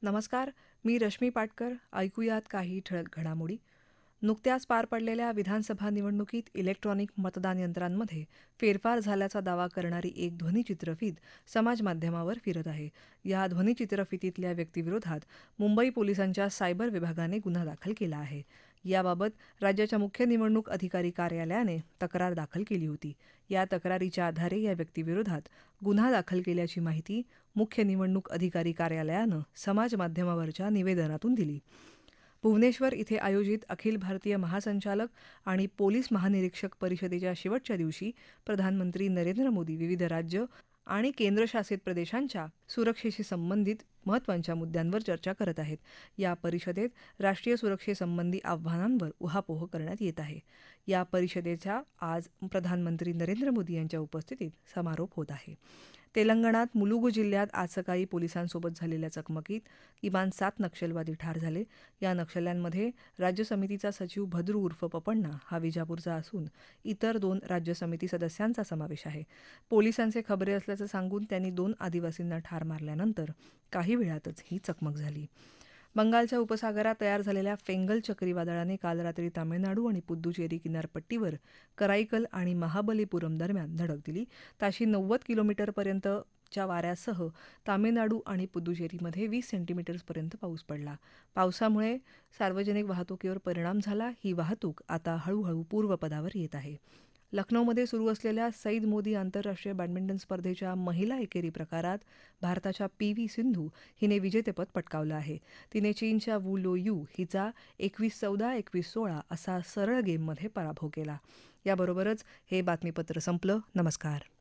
नमस्कार, मी रश्मी पाटकर. ऐकूयात काही ठळक घडामोडी. नुकत्याच पार पडलेल्या विधानसभा निवडणुकीत इलेक्ट्रॉनिक मतदान यंत्रांमध्ये फेरफार झाल्याचा दावा करणारी एक ध्वनिचित्रफीत समाजमाध्यमावर फिरत आहे. या ध्वनिचित्रफितीतल्या व्यक्तीविरोधात मुंबई पोलिसांच्या सायबर विभागाने गुन्हा दाखल केला आहे. याबाबत राज्याच्या मुख्य निवडणूक अधिकारी कार्यालयाने तक्रार दाखल केली होती. या तक्रारीच्या आधारे या व्यक्तीविरोधात गुन्हा दाखल केल्याची माहिती मुख्य निवडणूक अधिकारी कार्यालयानं समाजमाध्यमावरच्या निवेदनातून दिली. भुवनेश्वर इथे आयोजित अखिल भारतीय महासंचालक आणि पोलीस महानिरीक्षक परिषदेच्या शेवटच्या दिवशी प्रधानमंत्री नरेंद्र मोदी विविध राज्य आणि केंद्रशासित प्रदेशांच्या सुरक्षेशी संबंधित महत्त्वाच्या मुद्द्यांवर चर्चा करत आहेत. या परिषदेत राष्ट्रीय सुरक्षेसंबंधी आव्हानांवर उहापोह करण्यात येत आहे. या परिषदेचा आज प्रधानमंत्री नरेंद्र मोदी यांच्या उपस्थितीत समारोप होत आहे. तेलंगणात मुलुगू जिल्ह्यात आज सकाळी पोलिसांसोबत झालेल्या चकमकीत किमान 7 नक्षलवादी ठार झाले. या नक्षल्यांमध्ये राज्य समितीचा सचिव भद्रू उर्फ पपण्णा हा विजापूरचा असून इतर 2 राज्य समिती सदस्यांचा समावेश आहे. पोलिसांचे खबरे असल्याचं सांगून त्यांनी 2 आदिवासींना ठार मारल्यानंतर काही वेळातच ही चकमक झाली. बंगालच्या उपसागरात तयार झालेल्या फेंगल चक्रीवादळाने काल रात्री तामिळनाडू आणि पुद्दुचेरी किनारपट्टीवर कराईकल आणि महाबलीपुरम दरम्यान धडक दिली. ताशी 90 किलोमीटरपर्यंतच्या वाऱ्यासह तामिळनाडू आणि पुद्दुचेरीमध्ये 20 सेंटीमीटर्सपर्यंत पाऊस पडला. पावसामुळे सार्वजनिक वाहतुकीवर परिणाम झाला. ही वाहतूक आता हळूहळू पूर्वपदावर येत आहे. लखनौमध्ये सुरू असलेल्या सईद मोदी आंतरराष्ट्रीय बॅडमिंटन स्पर्धेच्या महिला एकेरी प्रकारात भारताच्या PV सिंधू हिने विजेतेपद पटकावलं आहे. तिने चीनच्या वू लो यू हिचा 21-14, 21-16 असा सरळ गेममध्ये पराभव केला. याबरोबरच हे बातमीपत्र संपलं. नमस्कार.